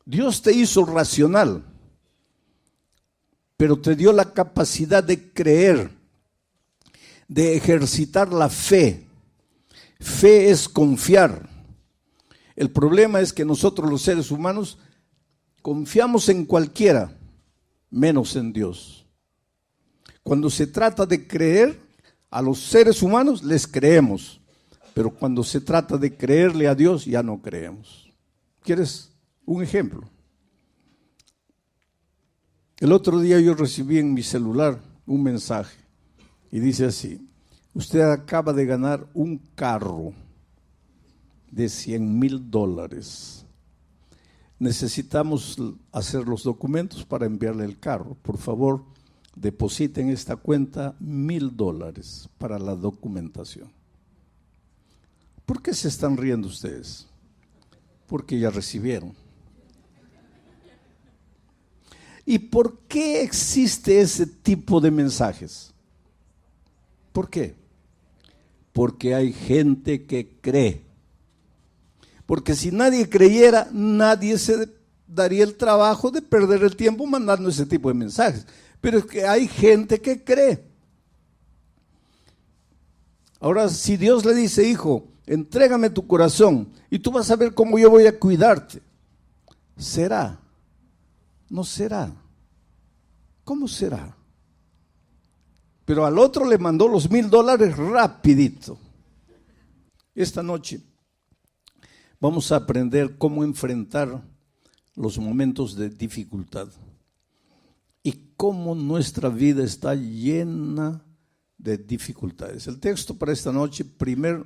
Dios te hizo racional, pero te dio la capacidad de creer, de ejercitar la fe. Fe es confiar. El problema es que nosotros los seres humanos confiamos en cualquiera, menos en Dios. Cuando se trata de creer, a los seres humanos les creemos, pero cuando se trata de creerle a Dios ya no creemos. ¿Quieres un ejemplo? El otro día yo recibí en mi celular un mensaje y dice así: usted acaba de ganar un carro de $100,000. Necesitamos hacer los documentos para enviarle el carro. Por favor, depositen en esta cuenta $1,000 para la documentación. ¿Por qué se están riendo ustedes? Porque ya recibieron. ¿Y por qué existe ese tipo de mensajes? ¿Por qué? Porque hay gente que cree. Porque si nadie creyera, nadie se daría el trabajo de perder el tiempo mandando ese tipo de mensajes. Pero es que hay gente que cree. Ahora, si Dios le dice: hijo, entrégame tu corazón y tú vas a ver cómo yo voy a cuidarte, ¿será? ¿No será? ¿Cómo será? Pero al otro le mandó los $1,000 rapidito. Esta noche vamos a aprender cómo enfrentar los momentos de dificultad y cómo nuestra vida está llena de dificultades. El texto para esta noche, primer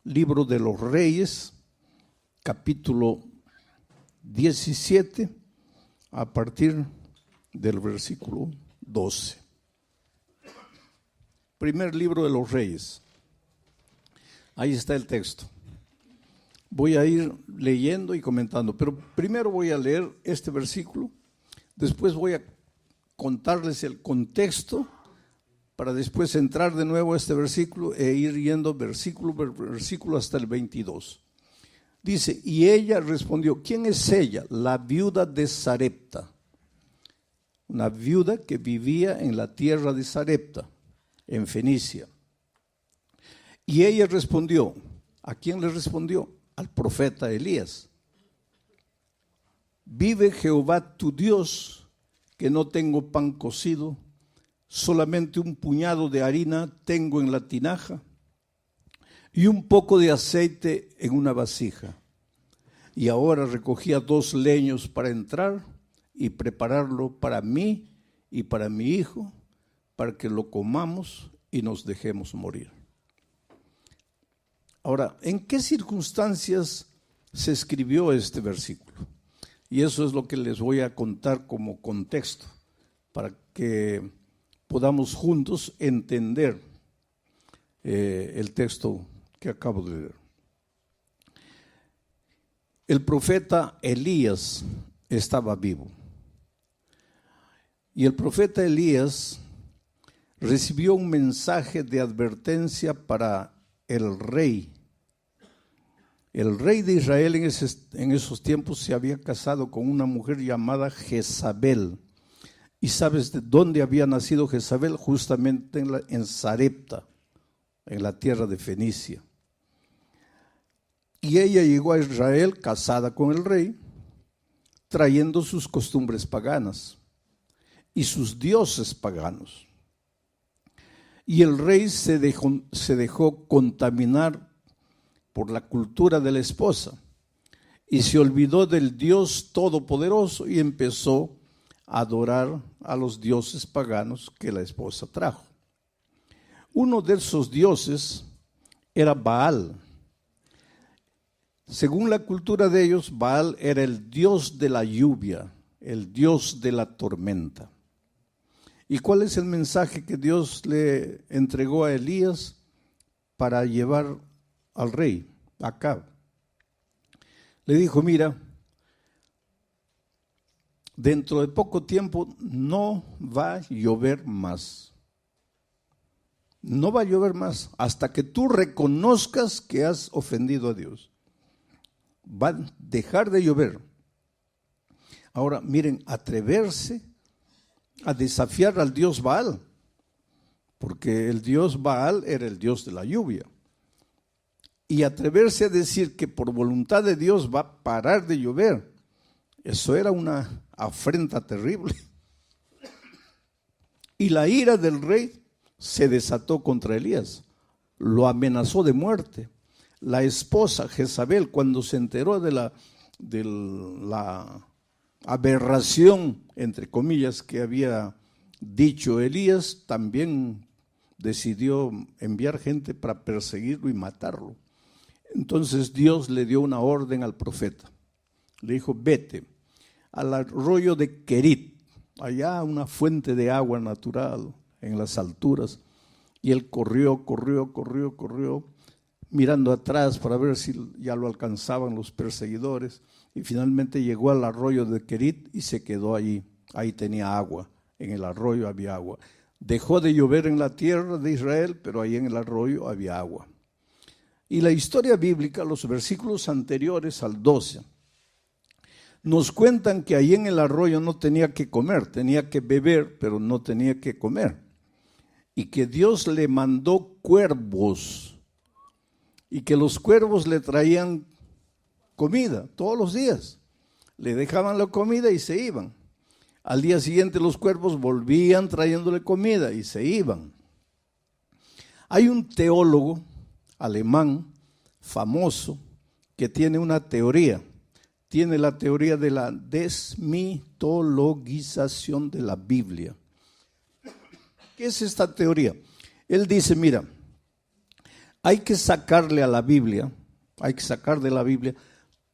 libro de los Reyes, capítulo 17, a partir del versículo 12. Primer libro de los Reyes. Ahí está el texto. Voy a ir leyendo y comentando, pero primero voy a leer este versículo, después voy a contarles el contexto para después entrar de nuevo a este versículo e ir yendo versículo por versículo hasta el 22. Dice: y ella respondió. ¿Quién es ella? La viuda de Sarepta, una viuda que vivía en la tierra de Sarepta, en Fenicia. Y ella respondió. ¿A quién le respondió? Al profeta Elías. Vive Jehová tu Dios, que no tengo pan cocido, solamente un puñado de harina tengo en la tinaja y un poco de aceite en una vasija. Y ahora recogía 2 leños para entrar y prepararlo para mí y para mi hijo, para que lo comamos y nos dejemos morir. Ahora, ¿en qué circunstancias se escribió este versículo? Y eso es lo que les voy a contar como contexto, para que podamos juntos entender el texto que acabo de leer. El profeta Elías estaba vivo. Y el profeta Elías recibió un mensaje de advertencia para el rey. El rey de Israel en esos tiempos se había casado con una mujer llamada Jezabel. ¿Y sabes de dónde había nacido Jezabel? Justamente en Sarepta, en la tierra de Fenicia. Y ella llegó a Israel casada con el rey, trayendo sus costumbres paganas y sus dioses paganos. Y el rey se dejó contaminar por la cultura de la esposa y se olvidó del Dios Todopoderoso y empezó a adorar a los dioses paganos que la esposa trajo. Uno de esos dioses era Baal. Según la cultura de ellos, Baal era el dios de la lluvia, el dios de la tormenta. ¿Y cuál es el mensaje que Dios le entregó a Elías para llevar al rey, Acab? Le dijo: mira, dentro de poco tiempo no va a llover más. No va a llover más hasta que tú reconozcas que has ofendido a Dios. Va a dejar de llover. Ahora, miren, atreverse a desafiar al dios Baal, porque el dios Baal era el dios de la lluvia. Y atreverse a decir que por voluntad de Dios va a parar de llover, eso era una afrenta terrible. Y la ira del rey se desató contra Elías, lo amenazó de muerte. La esposa Jezabel, cuando se enteró de la aberración, entre comillas, que había dicho Elías, también decidió enviar gente para perseguirlo y matarlo. Entonces Dios le dio una orden al profeta. Le dijo, vete al arroyo de Querit, allá una fuente de agua natural en las alturas. Y él corrió, mirando atrás para ver si ya lo alcanzaban los perseguidores. Y finalmente llegó al arroyo de Querit y se quedó allí. Ahí tenía agua, en el arroyo había agua. Dejó de llover en la tierra de Israel, pero ahí en el arroyo había agua. Y la historia bíblica, los versículos anteriores al 12, nos cuentan que ahí en el arroyo no tenía que comer, tenía que beber, pero no tenía que comer. Y que Dios le mandó cuervos, y que los cuervos le traían comida todos los días. Le dejaban la comida y se iban. Al día siguiente los cuervos volvían trayéndole comida y se iban. Hay un teólogo alemán famoso que tiene una teoría. Tiene la teoría de la desmitologización de la Biblia. ¿Qué es esta teoría? Él dice, mira, hay que sacarle a la Biblia, hay que sacar de la Biblia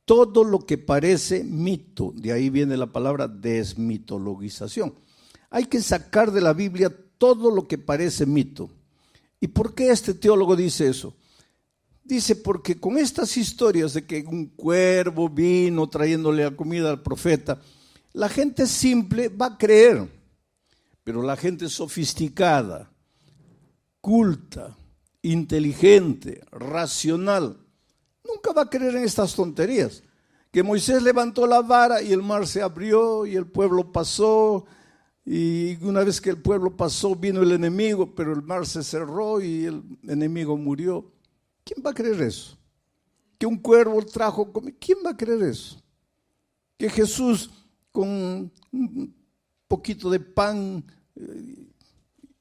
todo lo que parece mito. De ahí viene la palabra desmitologización. Hay que sacar de la Biblia todo lo que parece mito. ¿Y por qué este teólogo dice eso? Dice, porque con estas historias de que un cuervo vino trayéndole la comida al profeta, la gente simple va a creer, pero la gente sofisticada, culta, inteligente, racional, nunca va a creer en estas tonterías. Que Moisés levantó la vara y el mar se abrió y el pueblo pasó, y una vez que el pueblo pasó vino el enemigo, pero el mar se cerró y el enemigo murió. ¿Quién va a creer eso? Que un cuervo trajo comida. ¿Quién va a creer eso? Que Jesús con un poquito de pan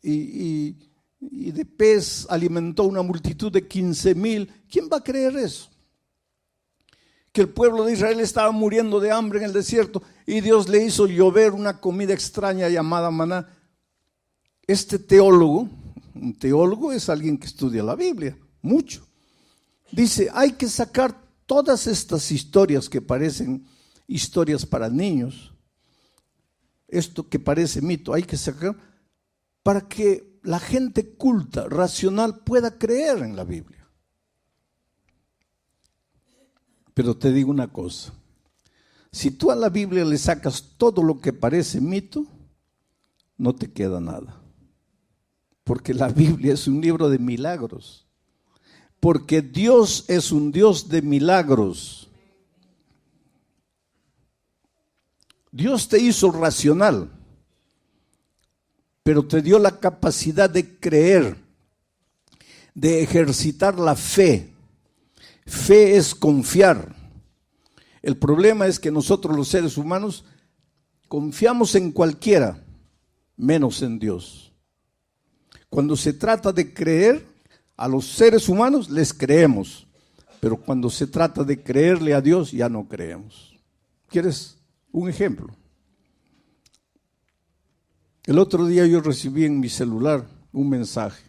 y de pez alimentó una multitud de 15,000. ¿Quién va a creer eso? Que el pueblo de Israel estaba muriendo de hambre en el desierto y Dios le hizo llover una comida extraña llamada maná. Este teólogo, un teólogo es alguien que estudia la Biblia, mucho. Dice, hay que sacar todas estas historias que parecen historias para niños, esto que parece mito, hay que sacar para que la gente culta, racional, pueda creer en la Biblia. Pero te digo una cosa, si tú a la Biblia le sacas todo lo que parece mito, no te queda nada. Porque la Biblia es un libro de milagros. Porque Dios es un Dios de milagros. Dios te hizo racional, pero te dio la capacidad de creer, de ejercitar la fe. Fe es confiar. El problema es que nosotros los seres humanos confiamos en cualquiera, menos en Dios. Cuando se trata de creer, a los seres humanos les creemos, pero cuando se trata de creerle a Dios ya no creemos. ¿Quieres un ejemplo? El otro día yo recibí en mi celular un mensaje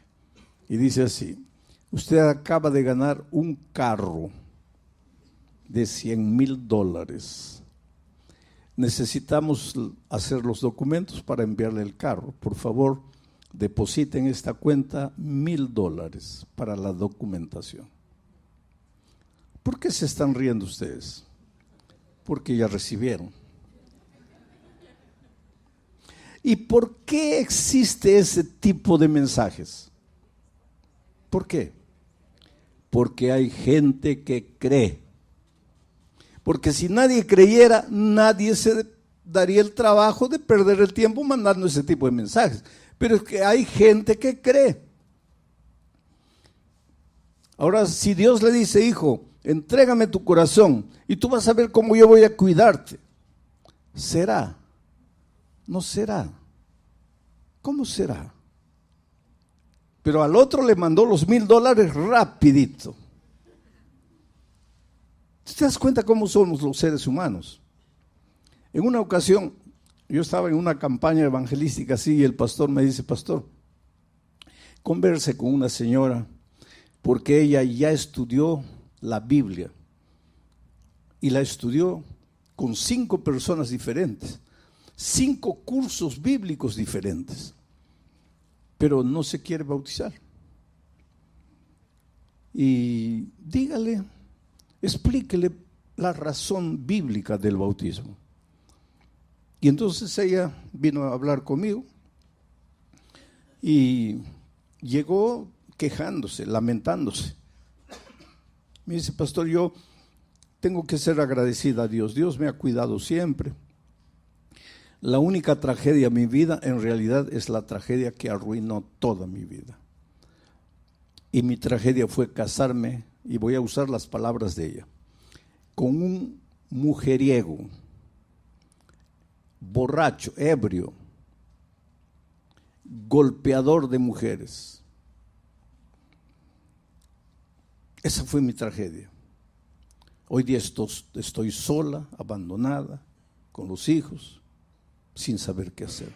y dice así: usted acaba de ganar un carro de $100,000. Necesitamos hacer los documentos para enviarle el carro. Por favor, deposite en esta cuenta $1,000 para la documentación. ¿Por qué se están riendo ustedes? Porque ya recibieron. ¿Y por qué existe ese tipo de mensajes? ¿Por qué? Porque hay gente que cree. Porque si nadie creyera, nadie se daría el trabajo de perder el tiempo mandando ese tipo de mensajes. Pero es que hay gente que cree. Ahora, si Dios le dice, hijo, entrégame tu corazón y tú vas a ver cómo yo voy a cuidarte, ¿será? ¿No será? ¿Cómo será? Pero al otro le mandó los $1,000 rapidito. ¿Te das cuenta cómo somos los seres humanos? En una ocasión, yo estaba en una campaña evangelística así y el pastor me dice, pastor, converse con una señora porque ella ya estudió la Biblia y la estudió con 5 personas diferentes, 5 cursos bíblicos diferentes, pero no se quiere bautizar. Y dígale, explíquele la razón bíblica del bautismo. Y entonces ella vino a hablar conmigo y llegó quejándose, lamentándose. Me dice, pastor, yo tengo que ser agradecida a Dios. Dios me ha cuidado siempre. La única tragedia en mi vida en realidad es la tragedia que arruinó toda mi vida. Y mi tragedia fue casarme, y voy a usar las palabras de ella, con un mujeriego, borracho, ebrio, golpeador de mujeres. Esa fue mi tragedia. Hoy día estoy sola, abandonada, con los hijos, sin saber qué hacer.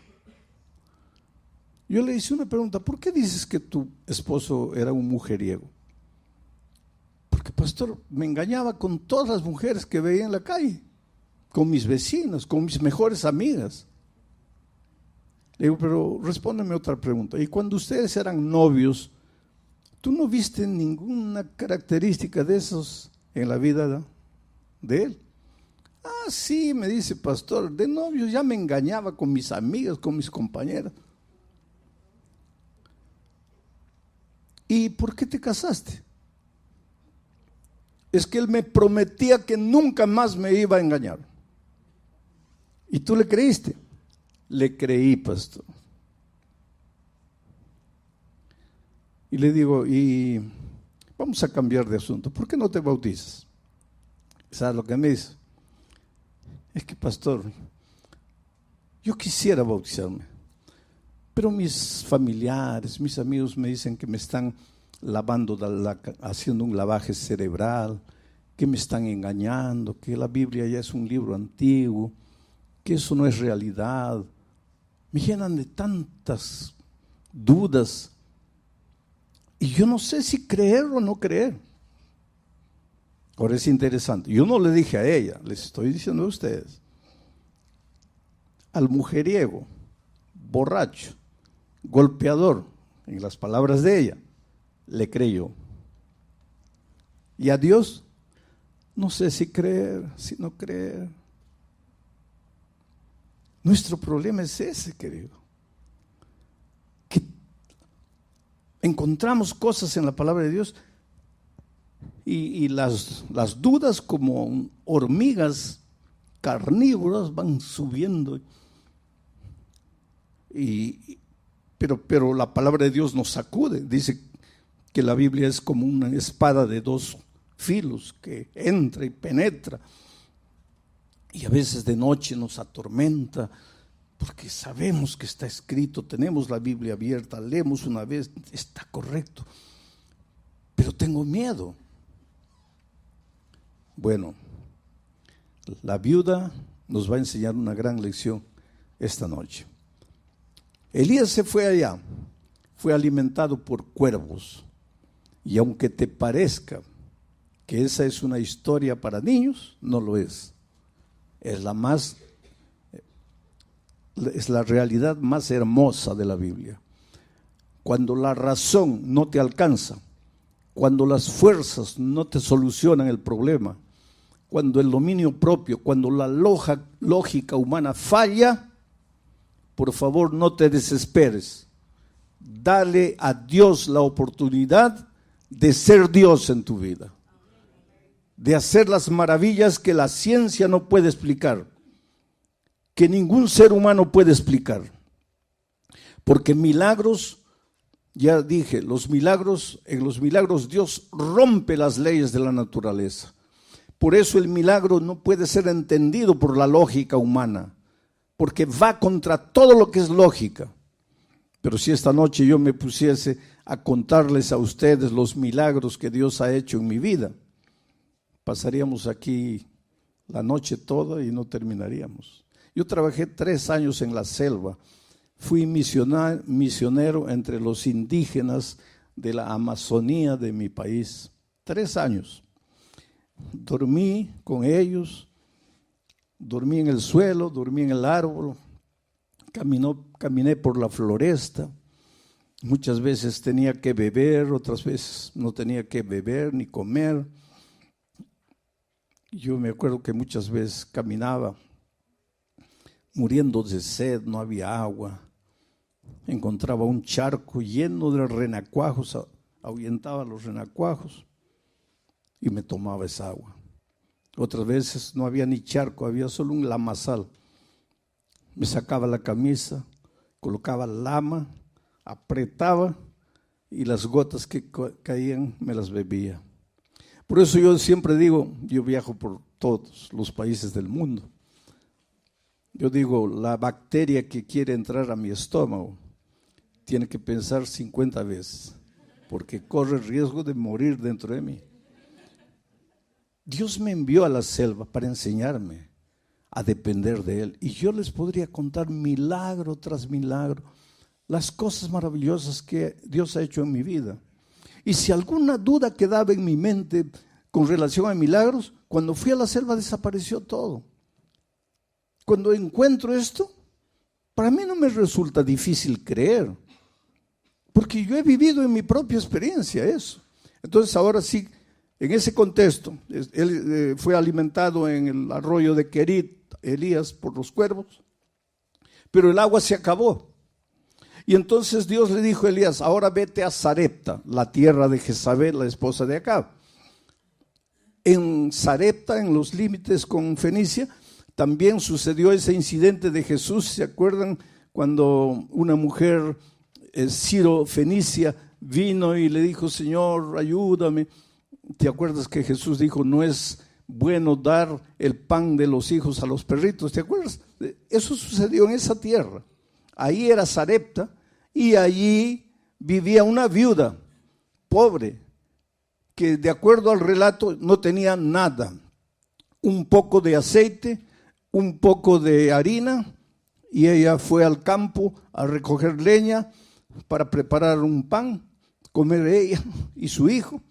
Yo le hice una pregunta, ¿por qué dices que tu esposo era un mujeriego? Porque, pastor, me engañaba con todas las mujeres que veía en la calle, con mis vecinas, con mis mejores amigas. Le digo, pero respóndeme otra pregunta. Y cuando ustedes eran novios, ¿tú no viste ninguna característica de esos en la vida de él? Ah, sí, me dice, pastor, de novios ya me engañaba con mis amigas, con mis compañeras. ¿Y por qué te casaste? Es que él me prometía que nunca más me iba a engañar. ¿Y tú le creíste? Le creí, pastor. Y le digo, y vamos a cambiar de asunto, ¿por qué no te bautizas? ¿Sabes lo que me dice? Es que, pastor, yo quisiera bautizarme, pero mis familiares, mis amigos me dicen que me están lavando, haciendo un lavaje cerebral, que me están engañando, que la Biblia ya es un libro antiguo, que eso no es realidad. Me llenan de tantas dudas y yo no sé si creer o no creer. Ahora es interesante, yo no le dije a ella, les estoy diciendo a ustedes. Al mujeriego, borracho, golpeador, en las palabras de ella, le creyó. Y a Dios, no sé si creer, si no creer. Nuestro problema es ese, querido. Que encontramos cosas en la palabra de Dios y las dudas como hormigas carnívoras van subiendo. Pero la palabra de Dios nos sacude. Dice que la Biblia es como una espada de 2 filos que entra y penetra. Y a veces de noche nos atormenta porque sabemos que está escrito, tenemos la Biblia abierta, leemos una vez, está correcto, pero tengo miedo. Bueno, la viuda nos va a enseñar una gran lección esta noche. Elías se fue allá, fue alimentado por cuervos, y aunque te parezca que esa es una historia para niños, no lo es. Es la realidad más hermosa de la Biblia. Cuando la razón no te alcanza, cuando las fuerzas no te solucionan el problema, cuando el dominio propio, cuando la lógica humana falla, por favor no te desesperes. Dale a Dios la oportunidad de ser Dios en tu vida, de hacer las maravillas que la ciencia no puede explicar, que ningún ser humano puede explicar. Porque milagros, ya dije, en los milagros Dios rompe las leyes de la naturaleza. Por eso el milagro no puede ser entendido por la lógica humana, porque va contra todo lo que es lógica. Pero si esta noche yo me pusiese a contarles a ustedes los milagros que Dios ha hecho en mi vida, pasaríamos aquí la noche toda y no terminaríamos. Yo trabajé 3 años en la selva, fui misionero entre los indígenas de la Amazonía de mi país, 3 años. Dormí con ellos, dormí en el suelo, dormí en el árbol, caminé por la floresta. Muchas veces tenía que beber, otras veces no tenía que beber ni comer. Yo me acuerdo que muchas veces caminaba muriendo de sed, no había agua. Encontraba un charco lleno de renacuajos, ahuyentaba los renacuajos y me tomaba esa agua. Otras veces no había ni charco, había solo un lamazal. Me sacaba la camisa, colocaba lama, apretaba y las gotas que caían me las bebía. Por eso yo siempre digo, yo viajo por todos los países del mundo. Yo digo, la bacteria que quiere entrar a mi estómago tiene que pensar 50 veces, porque corre el riesgo de morir dentro de mí. Dios me envió a la selva para enseñarme a depender de Él. Y yo les podría contar milagro tras milagro, las cosas maravillosas que Dios ha hecho en mi vida. Y si alguna duda quedaba en mi mente con relación a milagros, cuando fui a la selva desapareció todo. Cuando encuentro esto, para mí no me resulta difícil creer, porque yo he vivido en mi propia experiencia eso. Entonces ahora sí, en ese contexto, él fue alimentado en el arroyo de Querit, Elías, por los cuervos, pero el agua se acabó. Y entonces Dios le dijo a Elías, ahora vete a Sarepta, la tierra de Jezabel, la esposa de Acab. En Sarepta, en los límites con Fenicia, también sucedió ese incidente de Jesús. ¿Se acuerdan cuando una mujer Ciro-Fenicia vino y le dijo, Señor, ayúdame? ¿Te acuerdas que Jesús dijo, no es bueno dar el pan de los hijos a los perritos? ¿Te acuerdas? Eso sucedió en esa tierra. Ahí era Sarepta y allí vivía una viuda pobre que, de acuerdo al relato, no tenía nada. Un poco de aceite, un poco de harina, y ella fue al campo a recoger leña para preparar un pan, comer ella y su hijo.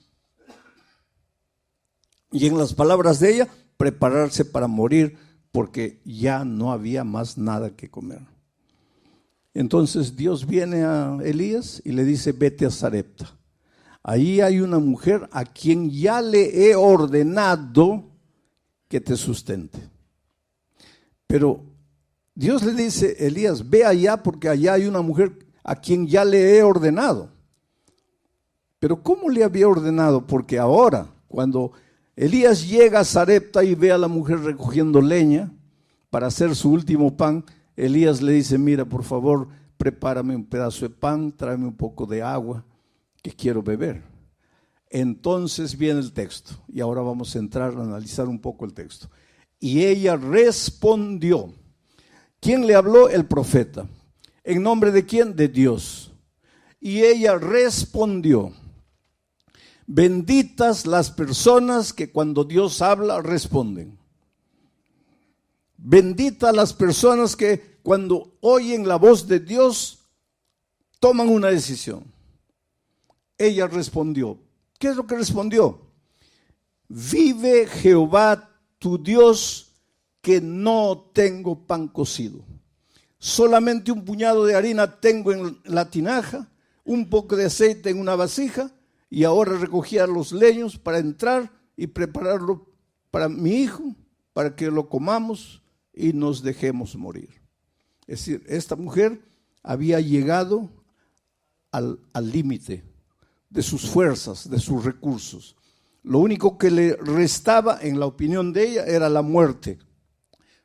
Y en las palabras de ella, prepararse para morir porque ya no había más nada que comer. Entonces Dios viene a Elías y le dice, vete a Sarepta. Ahí hay una mujer a quien ya le he ordenado que te sustente. Pero Dios le dice, Elías, ve allá porque allá hay una mujer a quien ya le he ordenado. Pero ¿cómo le había ordenado? Porque ahora, cuando Elías llega a Sarepta y ve a la mujer recogiendo leña para hacer su último pan, Elías le dice, mira, por favor, prepárame un pedazo de pan, tráeme un poco de agua, que quiero beber. Entonces viene el texto, y ahora vamos a entrar a analizar un poco el texto. Y ella respondió. ¿Quién le habló? El profeta. ¿En nombre de quién? De Dios. Y ella respondió. Benditas las personas que cuando Dios habla responden. Benditas las personas que cuando oyen la voz de Dios toman una decisión. Ella respondió. ¿Qué es lo que respondió? Vive Jehová tu Dios que no tengo pan cocido. Solamente un puñado de harina tengo en la tinaja, un poco de aceite en una vasija, y ahora recogía los leños para entrar y prepararlo para mi hijo, para que lo comamos y nos dejemos morir. Es decir, esta mujer había llegado al límite de sus fuerzas, de sus recursos. Lo único que le restaba, en la opinión de ella, era la muerte.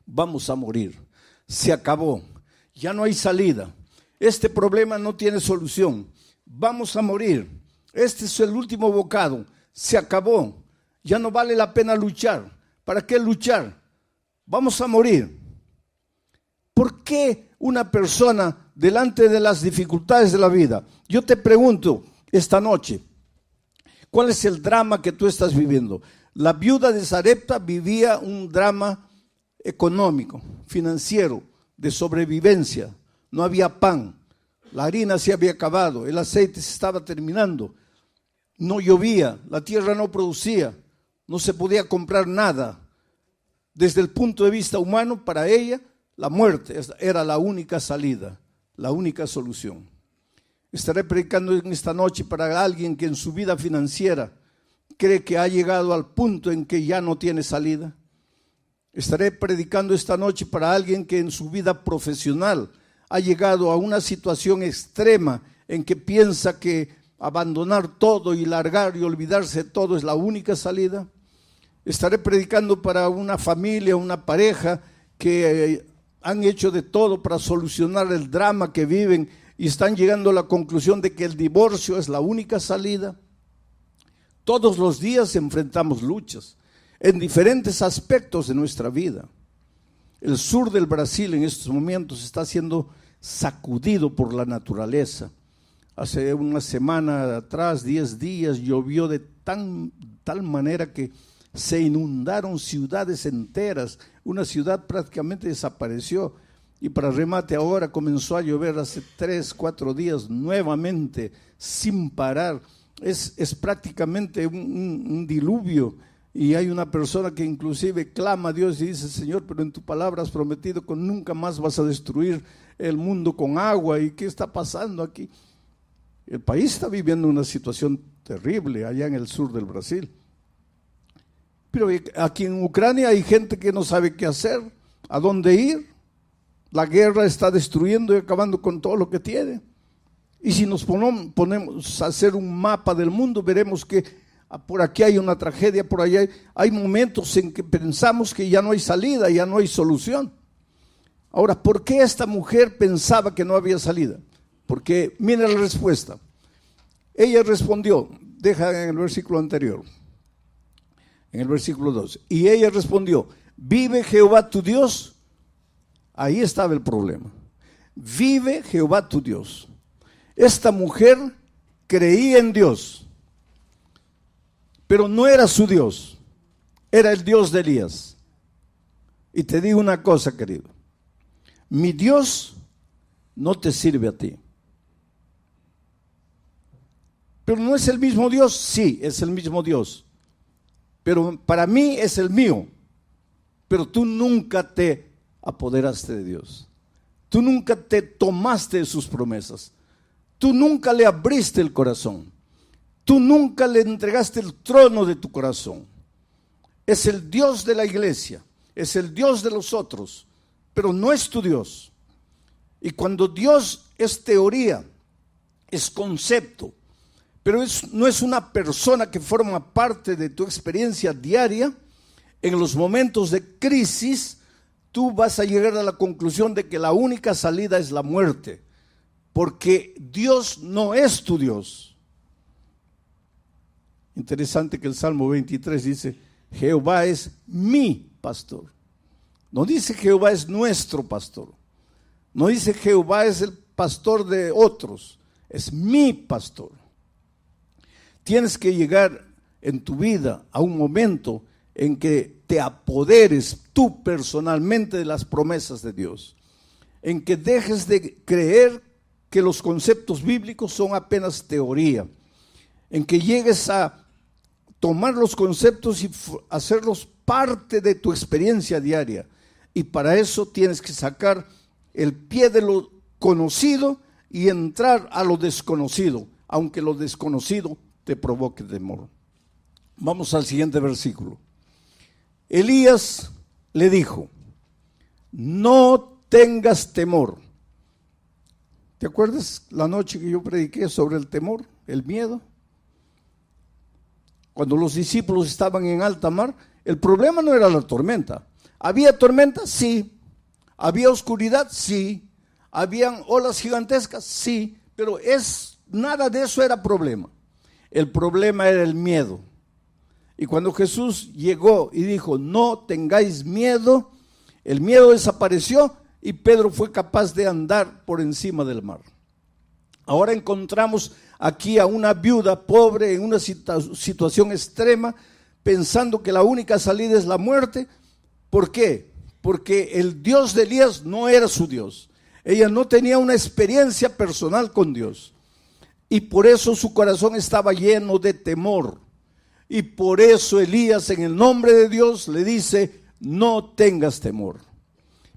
Vamos a morir. se acabó, ya no hay salida, este problema no tiene solución, vamos a morir, este es el último bocado, se acabó, ya no vale la pena luchar. ¿Para qué luchar? Vamos a morir. ¿Por qué una persona delante de las dificultades de la vida? Yo te pregunto esta noche, ¿cuál es el drama que tú estás viviendo? La viuda de Sarepta vivía un drama económico, financiero, de sobrevivencia. No había pan, la harina se había acabado, el aceite se estaba terminando, no llovía, la tierra no producía, no se podía comprar nada. Desde el punto de vista humano, para ella, la muerte era la única salida, la única solución. Estaré predicando en esta noche para alguien que en su vida financiera cree que ha llegado al punto en que ya no tiene salida. Estaré predicando esta noche para alguien que en su vida profesional ha llegado a una situación extrema en que piensa que abandonar todo y largar y olvidarse de todo es la única salida. Estaré predicando para una familia, una pareja que han hecho de todo para solucionar el drama que viven y están llegando a la conclusión de que el divorcio es la única salida. Todos los días enfrentamos luchas en diferentes aspectos de nuestra vida. El sur del Brasil en estos momentos está siendo sacudido por la naturaleza. Hace una semana atrás, 10 días, llovió de tal manera que se inundaron ciudades enteras, una ciudad prácticamente desapareció y para remate ahora comenzó a llover hace 3, 4 días nuevamente sin parar. Es prácticamente un diluvio y hay una persona que inclusive clama a Dios y dice: Señor, pero en tu palabra has prometido que nunca más vas a destruir el mundo con agua. ¿Y qué está pasando aquí? El país está viviendo una situación terrible allá en el sur del Brasil. Pero aquí en Ucrania hay gente que no sabe qué hacer, a dónde ir. La guerra está destruyendo y acabando con todo lo que tiene. Y si nos ponemos a hacer un mapa del mundo, veremos que por aquí hay una tragedia, por allá hay momentos en que pensamos que ya no hay salida, ya no hay solución. Ahora, ¿por qué esta mujer pensaba que no había salida? Porque mira la respuesta. Ella respondió, deja en el versículo anterior, en el versículo 2. Y ella respondió: ¿vive Jehová tu Dios? Ahí estaba el problema. Vive Jehová tu Dios. Esta mujer creía en Dios, pero no era su Dios, era el Dios de Elías. Y te digo una cosa, querido, mi Dios no te sirve a ti. Pero no es el mismo Dios, sí, es el mismo Dios. Pero para mí es el mío. Pero tú nunca te apoderaste de Dios. Tú nunca te tomaste de sus promesas. Tú nunca le abriste el corazón. Tú nunca le entregaste el trono de tu corazón. Es el Dios de la iglesia, es el Dios de los otros, pero no es tu Dios. Y cuando Dios es teoría, es concepto, pero no es una persona que forma parte de tu experiencia diaria, en los momentos de crisis, tú vas a llegar a la conclusión de que la única salida es la muerte, porque Dios no es tu Dios. Interesante que el Salmo 23 dice: Jehová es mi pastor. No dice Jehová es nuestro pastor. No dice Jehová es el pastor de otros. Es mi pastor. Tienes que llegar en tu vida a un momento en que te apoderes tú personalmente de las promesas de Dios. En que dejes de creer que los conceptos bíblicos son apenas teoría. En que llegues a tomar los conceptos y hacerlos parte de tu experiencia diaria. Y para eso tienes que sacar el pie de lo conocido y entrar a lo desconocido, aunque lo desconocido te provoque temor. Vamos al siguiente versículo. Elías le dijo: no tengas temor. ¿Te acuerdas la noche que yo prediqué sobre el temor, el miedo? Cuando los discípulos estaban en alta mar, el problema no era la tormenta. ¿Había tormenta? Sí. ¿Había oscuridad? Sí. ¿Habían olas gigantescas? Sí. Pero nada de eso era problema. El problema era el miedo. Y cuando Jesús llegó y dijo, no tengáis miedo, el miedo desapareció y Pedro fue capaz de andar por encima del mar. Ahora encontramos aquí a una viuda pobre en una situación extrema, pensando que la única salida es la muerte. ¿Por qué? Porque el Dios de Elías no era su Dios. Ella no tenía una experiencia personal con Dios. Y por eso su corazón estaba lleno de temor. Y por eso Elías, en el nombre de Dios, le dice, no tengas temor.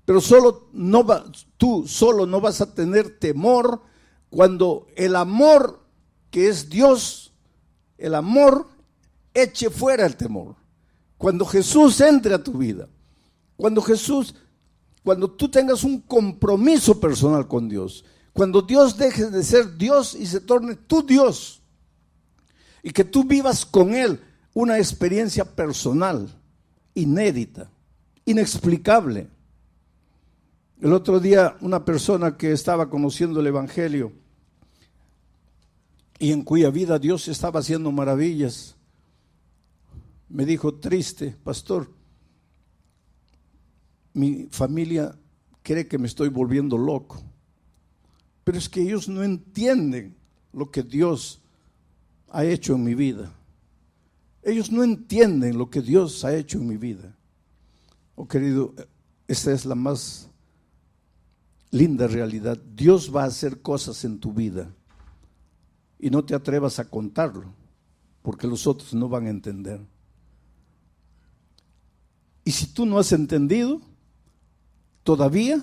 Pero tú solo no vas a tener temor cuando el amor que es Dios, el amor eche fuera el temor. Cuando Jesús entre a tu vida, cuando tú tengas un compromiso personal con Dios, cuando Dios deje de ser Dios y se torne tu Dios, y que tú vivas con Él una experiencia personal, inédita, inexplicable. El otro día una persona que estaba conociendo el Evangelio y en cuya vida Dios estaba haciendo maravillas, me dijo, triste, pastor, mi familia cree que me estoy volviendo loco, pero es que ellos no entienden lo que Dios ha hecho en mi vida. Ellos no entienden lo que Dios ha hecho en mi vida. Oh querido, esta es la más linda realidad. Dios va a hacer cosas en tu vida y no te atrevas a contarlo, porque los otros no van a entender. Y si tú no has entendido todavía,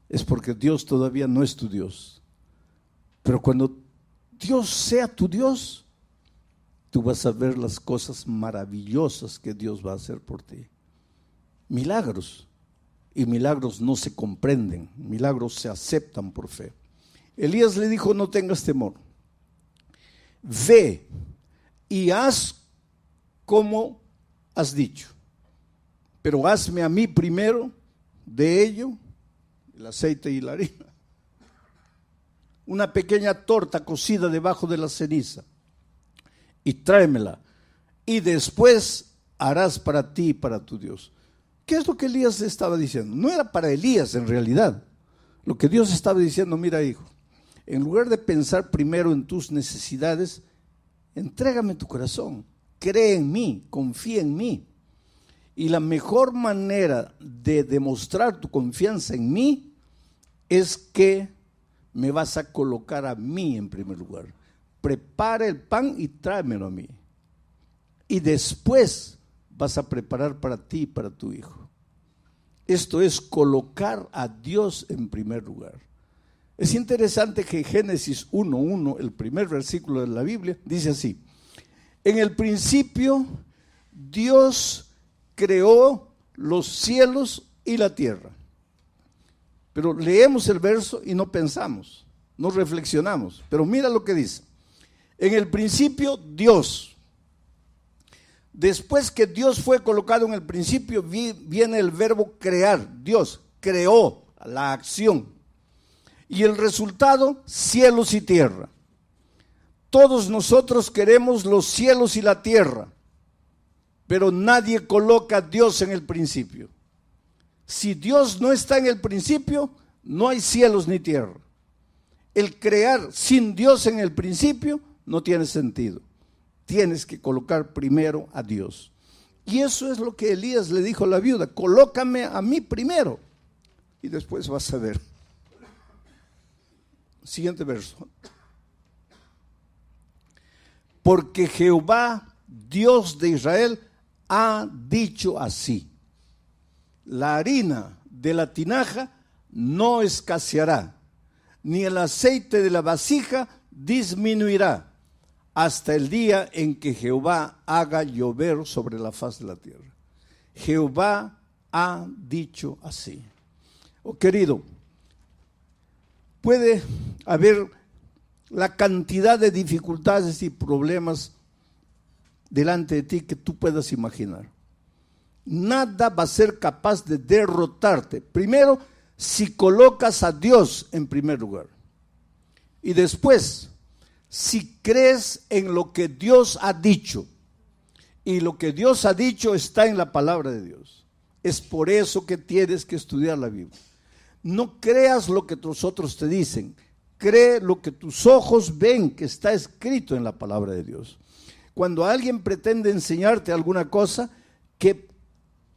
es porque Dios todavía no es tu Dios. Pero cuando Dios sea tu Dios, tú vas a ver las cosas maravillosas que Dios va a hacer por ti. Milagros. Y milagros no se comprenden, milagros se aceptan por fe. Elías le dijo, no tengas temor. Ve y haz como has dicho. Pero hazme a mí primero de ello, el aceite y la harina, una pequeña torta cocida debajo de la ceniza, y tráemela, y después harás para ti y para tu Dios. ¿Qué es lo que Elías estaba diciendo? No era para Elías en realidad. Lo que Dios estaba diciendo, mira hijo, en lugar de pensar primero en tus necesidades, entrégame tu corazón, cree en mí, confía en mí. Y la mejor manera de demostrar tu confianza en mí es que me vas a colocar a mí en primer lugar. Prepara el pan y tráemelo a mí. Y después vas a preparar para ti y para tu hijo. Esto es colocar a Dios en primer lugar. Es interesante que Génesis 1:1, el primer versículo de la Biblia, dice así: en el principio Dios creó los cielos y la tierra. Pero leemos el verso y no pensamos, no reflexionamos. Pero mira lo que dice. En el principio Dios. Después que Dios fue colocado en el principio, viene el verbo crear. Dios creó la acción. Y el resultado, cielos y tierra. Todos nosotros queremos los cielos y la tierra, pero nadie coloca a Dios en el principio. Si Dios no está en el principio, no hay cielos ni tierra. El crear sin Dios en el principio no tiene sentido. Tienes que colocar primero a Dios. Y eso es lo que Elías le dijo a la viuda: colócame a mí primero y después vas a ver. Siguiente verso. Porque Jehová, Dios de Israel, ha dicho así: la harina de la tinaja no escaseará, ni el aceite de la vasija disminuirá, hasta el día en que Jehová haga llover sobre la faz de la tierra. Jehová ha dicho así. Oh querido, puede haber la cantidad de dificultades y problemas delante de ti que tú puedas imaginar. Nada va a ser capaz de derrotarte. Primero, si colocas a Dios en primer lugar. Y después, si crees en lo que Dios ha dicho. Y lo que Dios ha dicho está en la palabra de Dios. Es por eso que tienes que estudiar la Biblia. No creas lo que tus otros te dicen. Cree lo que tus ojos ven que está escrito en la palabra de Dios. Cuando alguien pretende enseñarte alguna cosa, que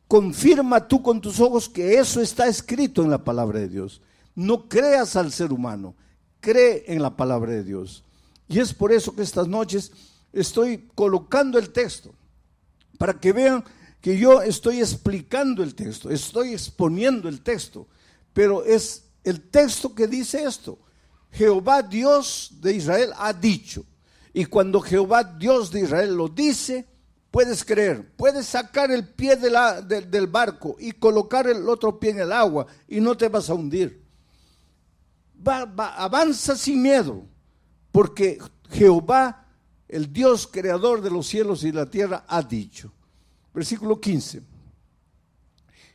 confirma tú con tus ojos que eso está escrito en la palabra de Dios. No creas al ser humano, cree en la palabra de Dios. Y es por eso que estas noches estoy colocando el texto, para que vean que yo estoy explicando el texto, estoy exponiendo el texto, pero es el texto que dice esto: Jehová Dios de Israel ha dicho. Y cuando Jehová Dios de Israel lo dice, puedes creer, puedes sacar el pie del barco y colocar el otro pie en el agua y no te vas a hundir. Avanza sin miedo, porque Jehová, el Dios creador de los cielos y la tierra, ha dicho. Versículo 15.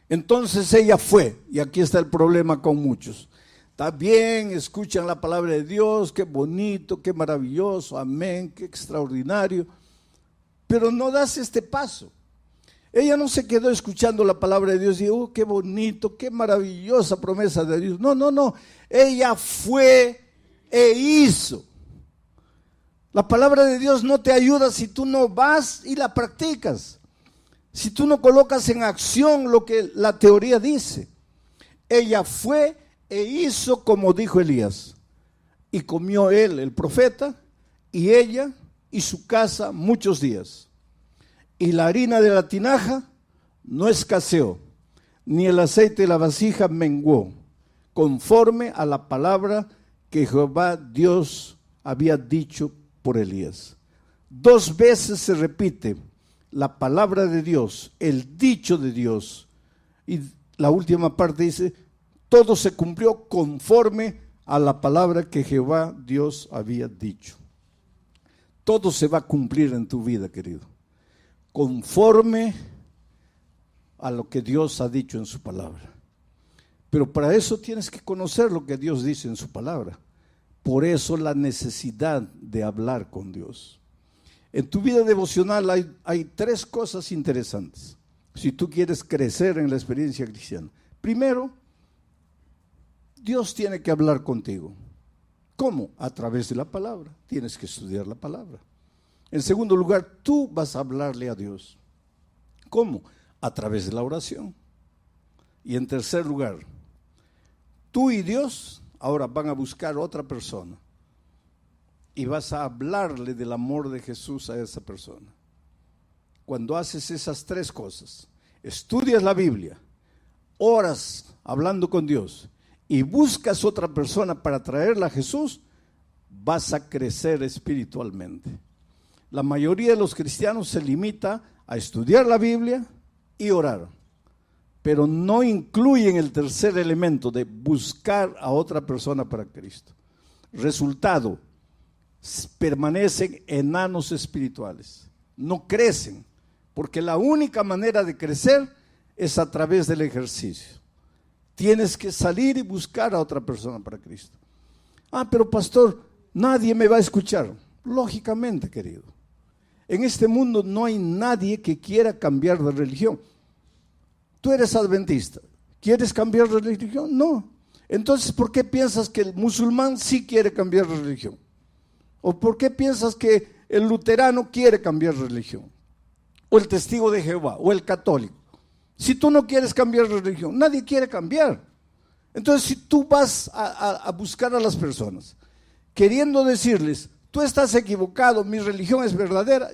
Entonces ella fue, y aquí está el problema con muchos. Está bien, escuchan la palabra de Dios, qué bonito, qué maravilloso, amén, qué extraordinario, pero no das este paso. Ella no se quedó escuchando la palabra de Dios y dijo, qué bonito, qué maravillosa promesa de Dios. No, ella fue e hizo. La palabra de Dios no te ayuda si tú no vas y la practicas, si tú no colocas en acción lo que la teoría dice. Ella fue e hizo como dijo Elías, y comió él, el profeta, y ella y su casa muchos días. Y la harina de la tinaja no escaseó, ni el aceite de la vasija menguó, conforme a la palabra que Jehová Dios había dicho por Elías. 2 veces se repite la palabra de Dios, el dicho de Dios, y la última parte dice, todo se cumplió conforme a la palabra que Jehová Dios había dicho. Todo se va a cumplir en tu vida, querido, conforme a lo que Dios ha dicho en su palabra. Pero para eso tienes que conocer lo que Dios dice en su palabra. Por eso la necesidad de hablar con Dios. En tu vida devocional hay 3 cosas interesantes, si tú quieres crecer en la experiencia cristiana. Primero, Dios tiene que hablar contigo. ¿Cómo? A través de la palabra. Tienes que estudiar la palabra. En segundo lugar, tú vas a hablarle a Dios. ¿Cómo? A través de la oración. Y en tercer lugar, tú y Dios ahora van a buscar otra persona y vas a hablarle del amor de Jesús a esa persona. Cuando haces esas 3 cosas, estudias la Biblia, oras hablando con Dios y buscas otra persona para traerla a Jesús, vas a crecer espiritualmente. La mayoría de los cristianos se limita a estudiar la Biblia y orar, pero no incluyen el tercer elemento de buscar a otra persona para Cristo. Resultado, permanecen enanos espirituales, no crecen, porque la única manera de crecer es a través del ejercicio. Tienes que salir y buscar a otra persona para Cristo. Pero pastor, nadie me va a escuchar. Lógicamente, querido. En este mundo no hay nadie que quiera cambiar de religión. Tú eres adventista, ¿quieres cambiar de religión? No. Entonces, ¿por qué piensas que el musulmán sí quiere cambiar de religión? ¿O por qué piensas que el luterano quiere cambiar de religión? O el testigo de Jehová, o el católico. Si tú no quieres cambiar de religión, nadie quiere cambiar. Entonces, si tú vas a buscar a las personas, queriendo decirles, tú estás equivocado, mi religión es verdadera,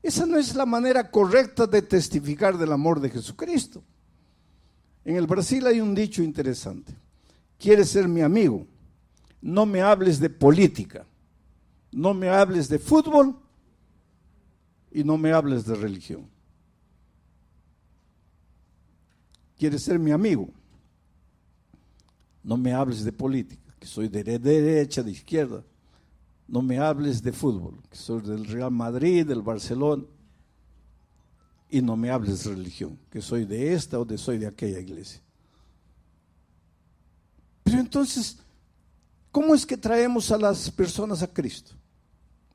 esa no es la manera correcta de testificar del amor de Jesucristo. En el Brasil hay un dicho interesante: ¿quieres ser mi amigo? No me hables de política, no me hables de fútbol y no me hables de religión. ¿Quieres ser mi amigo? No me hables de política, que soy de derecha, de izquierda. No me hables de fútbol, que soy del Real Madrid, del Barcelona. y no me hables de religión, que soy de esta o soy de aquella iglesia. Pero entonces, ¿cómo es que traemos a las personas a Cristo?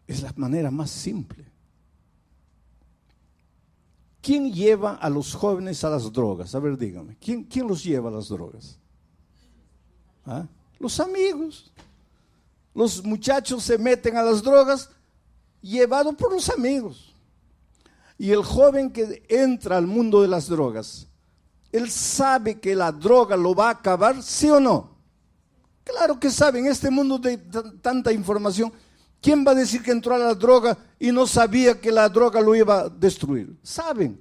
Es la manera más simple. ¿Quién lleva a los jóvenes a las drogas? A ver, dígame, ¿quién los lleva a las drogas? ¿Ah? Los amigos. Los muchachos se meten a las drogas llevados por los amigos. Y el joven que entra al mundo de las drogas, él sabe que la droga lo va a acabar, ¿sí o no? Claro que sabe. En este mundo de tanta información, ¿quién va a decir que entró a la droga y no sabía que la droga lo iba a destruir? Saben.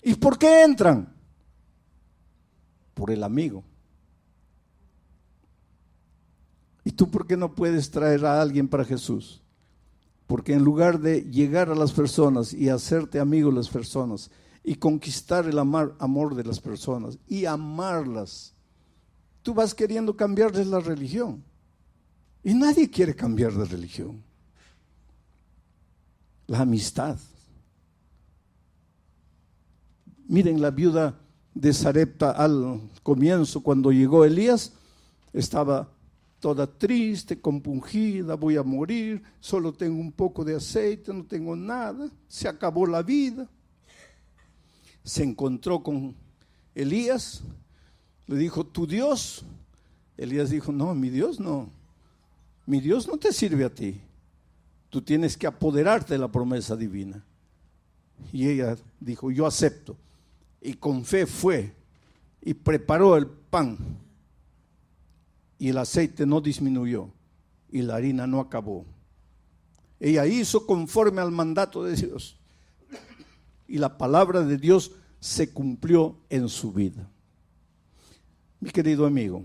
¿Y por qué entran? Por el amigo. ¿Y tú por qué no puedes traer a alguien para Jesús? Porque en lugar de llegar a las personas y hacerte amigo de las personas y conquistar el amor de las personas y amarlas, tú vas queriendo cambiarles la religión. Y nadie quiere cambiar de religión. La amistad. Miren, la viuda de Sarepta al comienzo, cuando llegó Elías, estaba toda triste, compungida, voy a morir, solo tengo un poco de aceite, no tengo nada, se acabó la vida. Se encontró con Elías, le dijo, ¿tu Dios? Elías dijo, no, mi Dios no te sirve a ti, tú tienes que apoderarte de la promesa divina. Y ella dijo, yo acepto, y con fe fue, y preparó el pan, y el aceite no disminuyó, y la harina no acabó. Ella hizo conforme al mandato de Dios, y la palabra de Dios se cumplió en su vida. Mi querido amigo,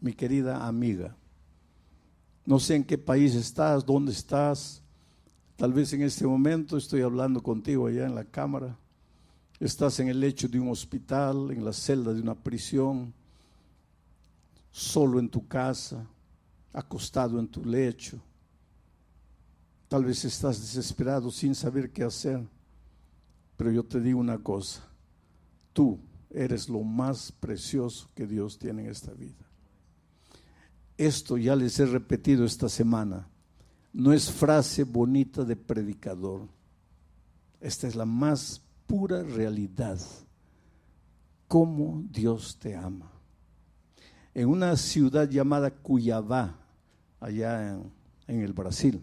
mi querida amiga, no sé en qué país estás, dónde estás. Tal vez en este momento estoy hablando contigo allá en la cámara. Estás en el lecho de un hospital, en la celda de una prisión, solo en tu casa, acostado en tu lecho. Tal vez estás desesperado sin saber qué hacer. Pero yo te digo una cosa, tú eres lo más precioso que Dios tiene en esta vida. Esto ya les he repetido esta semana, no es frase bonita de predicador. Esta es la más pura realidad. Cómo Dios te ama. En una ciudad llamada Cuiabá, allá en el Brasil,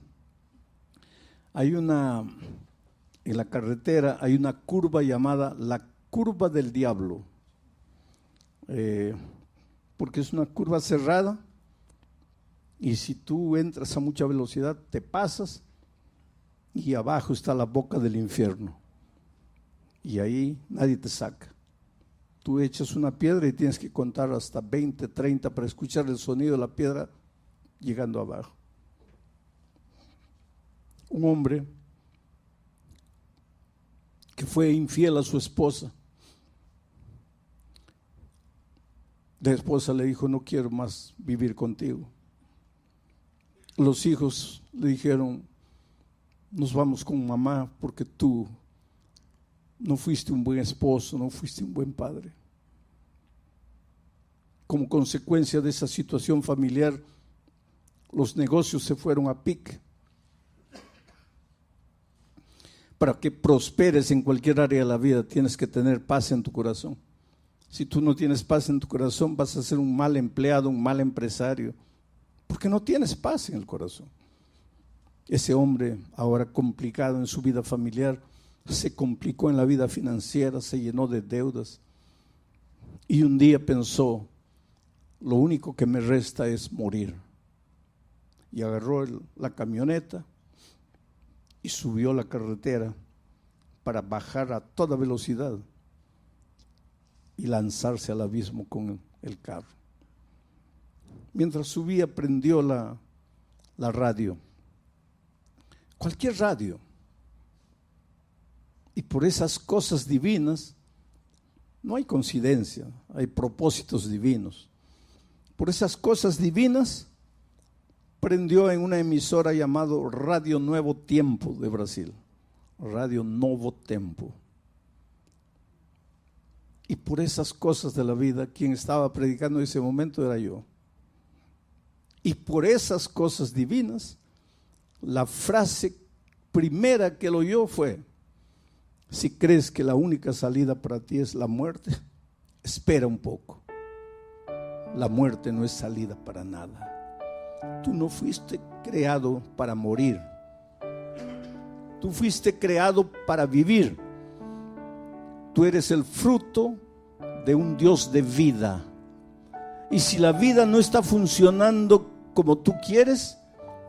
en la carretera hay una curva llamada la curva del diablo, porque es una curva cerrada. Y si tú entras a mucha velocidad, te pasas y abajo está la boca del infierno. Y ahí nadie te saca. Tú echas una piedra y tienes que contar hasta 20, 30 para escuchar el sonido de la piedra llegando abajo. Un hombre que fue infiel a su esposa. La esposa le dijo, no quiero más vivir contigo. Los hijos le dijeron, nos vamos con mamá porque tú no fuiste un buen esposo, no fuiste un buen padre. Como consecuencia de esa situación familiar, los negocios se fueron a pique. Para que prosperes en cualquier área de la vida, tienes que tener paz en tu corazón. Si tú no tienes paz en tu corazón, vas a ser un mal empleado, un mal empresario, porque no tienes paz en el corazón. Ese hombre, ahora complicado en su vida familiar, se complicó en la vida financiera, se llenó de deudas. Y un día pensó, lo único que me resta es morir. Y agarró la camioneta y subió la carretera para bajar a toda velocidad y lanzarse al abismo con el carro. Mientras subía, prendió la radio, cualquier radio, y por esas cosas divinas, no hay coincidencia, hay propósitos divinos. Por esas cosas divinas, prendió en una emisora llamada Radio Nuevo Tiempo de Brasil, Radio Novo Tempo. Y por esas cosas de la vida, quien estaba predicando en ese momento era yo. Y por esas cosas divinas, la frase primera que él oyó fue: si crees que la única salida para ti es la muerte, espera un poco. La muerte no es salida para nada. Tú no fuiste creado para morir. Tú fuiste creado para vivir. Tú eres el fruto de un Dios de vida. Y si la vida no está funcionando como tú quieres,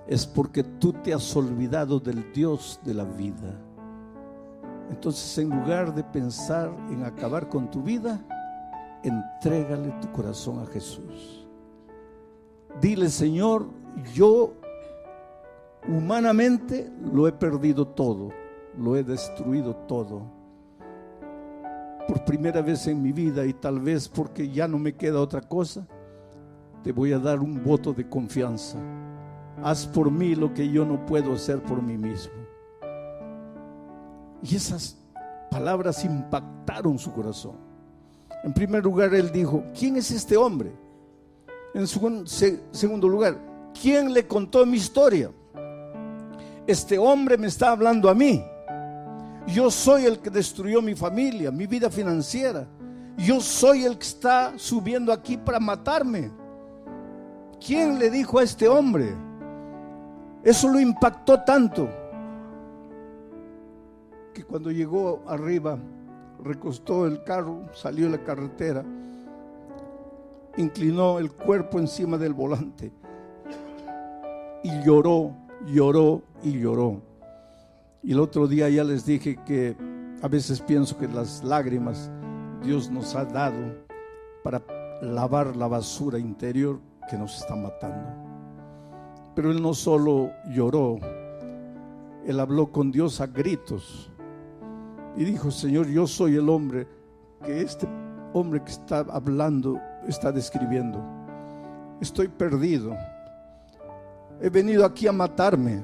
es porque tú te has olvidado del Dios de la vida. Entonces, en lugar de pensar en acabar con tu vida, entrégale tu corazón a Jesús. Dile: Señor, yo humanamente lo he perdido todo, lo he destruido todo. Por primera vez en mi vida, y tal vez porque ya no me queda otra cosa, te voy a dar un voto de confianza. Haz por mí lo que yo no puedo hacer por mí mismo. Y esas palabras impactaron su corazón. En primer lugar, él dijo: ¿quién es este hombre? En segundo lugar, ¿quién le contó mi historia? Este hombre me está hablando a mí. Yo soy el que destruyó mi familia, mi vida financiera. Yo soy el que está subiendo aquí para matarme. ¿Quién le dijo a este hombre? Eso lo impactó tanto que cuando llegó arriba, recostó el carro, salió a la carretera, inclinó el cuerpo encima del volante y lloró, lloró y lloró. Y el otro día ya les dije que a veces pienso que las lágrimas Dios nos ha dado para lavar la basura interior que nos está matando. Pero él no solo lloró, él habló con Dios a gritos y dijo: Señor, yo soy el hombre que este hombre que está hablando está describiendo. Estoy perdido, he venido aquí a matarme,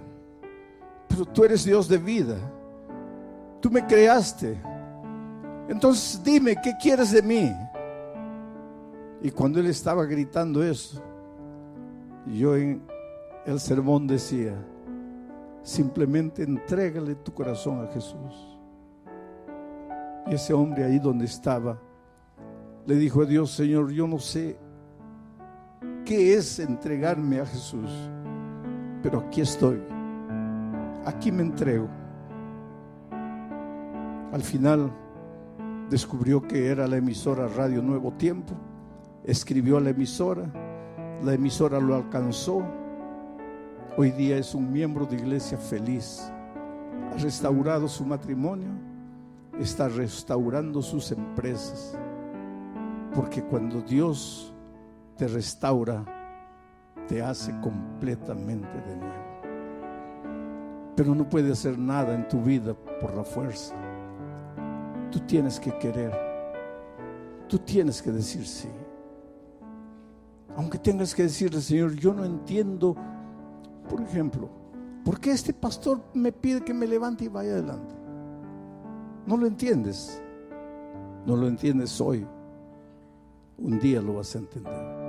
pero tú eres Dios de vida, tú me creaste, entonces dime, ¿qué quieres de mí? Y cuando él estaba gritando eso, yo en el sermón decía: simplemente entrégale tu corazón a Jesús. Y ese hombre ahí donde estaba le dijo a Dios: Señor, yo no sé qué es entregarme a Jesús, pero aquí estoy, aquí me entrego. Al final descubrió que era la emisora Radio Nuevo Tiempo, escribió a la emisora lo alcanzó. Hoy día es un miembro de iglesia feliz, ha restaurado su matrimonio, está restaurando sus empresas, porque cuando Dios te restaura, te hace completamente de nuevo. Pero no puede hacer nada en tu vida por la fuerza. Tú tienes que querer, tú tienes que decir sí. Aunque tengas que decirle: Señor, yo no entiendo, por ejemplo, ¿por qué este pastor me pide que me levante y vaya adelante? No lo entiendes. No lo entiendes hoy. Un día lo vas a entender.